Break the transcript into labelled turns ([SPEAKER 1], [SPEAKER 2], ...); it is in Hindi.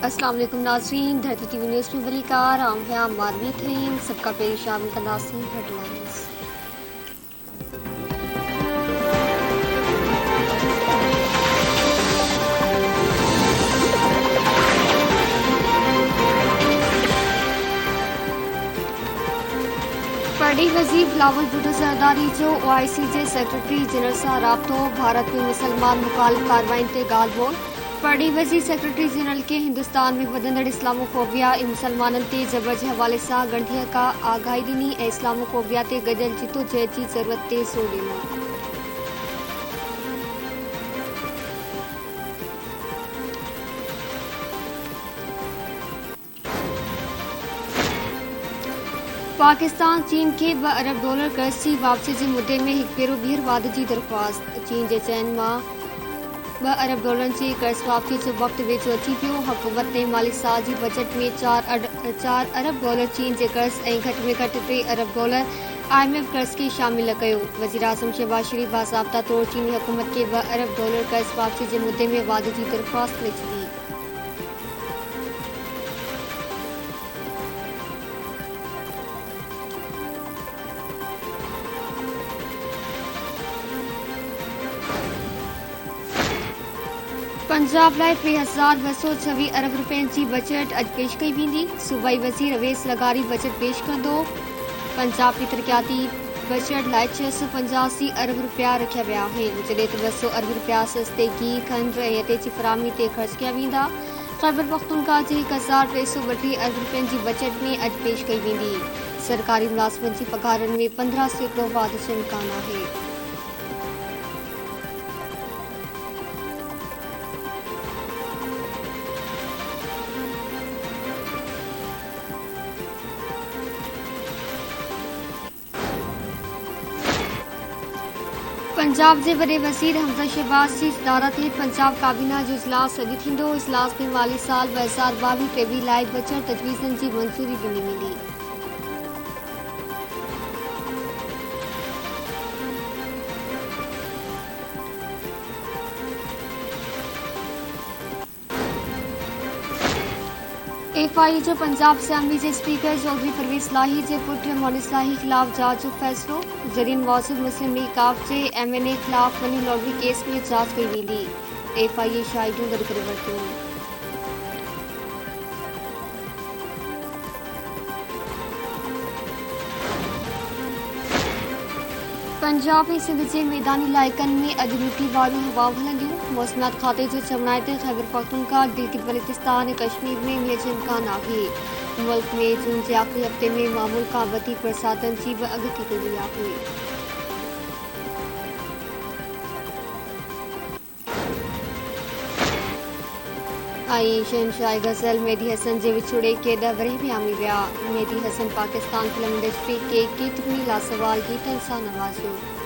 [SPEAKER 1] अस्सलाम वालेकुम नाज़रीन, धरती टीवी न्यूज़ में वलीकार आम है मालवी थीन सबका पेश शामिल का नाज़रीन हेडलाइंस। पढ़ी वजीर बिलावल भुट्टो ज़रदारी जो OIC जे सेक्रेटरी जनरल सां राब्तो भारत में मुसलमान मुखालिफ कार्रवाइन ते ॻाल्हि ॿोल। पढ़ी वज़ीर सेक्रेटरी जनरल के हिंदुस्तान में वधंदड़ इस्लामोफोबिया ऐं मुसलमाननि ते जबर जे हवाले सां ॻंढीअ खां आगाही ॾिनी ऐं इस्लामोफोबिया ते गॾियल जिदोजहद जी ज़रूरत ते ज़ोर ॾिनो। पाकिस्तान चीन के $2 अरब कर्ज़ जी वापसी जे मुद्दे में हिकु भेरो ॿीहर वाद जी दरख़्वास्त। चीन जे चयन मां $2 अरब जी कर्ज़ वापसी जो वक़्तु वेझो अची पियो। हुकूमत ने माली साल जी बजट में $4 अरब चीन जे कर्ज़ ऐं घटि में घटि $3 अरब IMF कर्ज़ खे शामिल न कयो। वज़ीर आज़म शहबाज शरीफ़ बाज़ाब्ता तौर चीनी हुकूमत खे $2 अरब कर्ज़ वापसी जे मुद्दे में वाद जी दरख़्वास्त करे छॾी। पंजाब लाइ 3,226 अरब रुपयनि जी बजट अॼु पेश कई वेंदी। सूबाई वज़ीर अवेस लगारी बजट पेश कंदो। पंजाब में तरक़ियाती बजट लाइ 685 अरब रुपया रखिया विया आहिनि, जॾहिं त 200 अरब रुपया सस्ते गी खंड ऐं अटे जी फराहमी ते ख़र्च कया वेंदा। ख़ैबर पख्तूनख्वा जे 1,332 अरब रुपयनि जी बजट में अॼु पेश कई वेंदी। सरकारी मुलाज़िमनि जी पघारनि में 15% वाध जो इम्कान आहे। पंजाब जे वॾे वज़ीर हमज़ा शहबाज जी सदारत हेठि पंजाब काबीना जो इजलास अॼु थींदो। इजलास में माली साल 2022-23 लाइ बजट तजवीज़नि जी मंज़ूरी ॾिनी वेंदी। FI जो पंजाब असेंबली जे स्पीकर चौधरी परवेज़ लाही जे पुट मोनिस लाही ख़िलाफ़ जांच जो फ़ैसिलो। जरीन मौजूद मुस्लिम लीग काफ जे MNA ख़िलाफ़ मनी लॉन्ड्रिंग केस में जांच कई वेंदी। FI शाहिदूं गॾु करे वरितियूं। पंजाब ऐं सिंध जे मैदानी इलाइक़नि में अॼु मिठी वारियूं हवाऊं हलंदियूं। मौसमियात खाते जो चवणु आहे त ख़ैबर पख्तूनख्वा गिलगित बल्तिस्तान ऐं कश्मीर में मींहं जो इम्कान आहे। मुल्क में जून जे आख़िरी हफ़्ते में मामूल खां वधीक बरसातनि जी बि अॻकथी कई वई आहे। शहनशाह गज़ल मेहदी हसन जे विछोड़े के 10 वरह में आमी विया। मेहदी हसन पाकिस्तान फिल्म इंडस्ट्री के केतिरनि लासवाल गीतनि सां नवाज़ियो।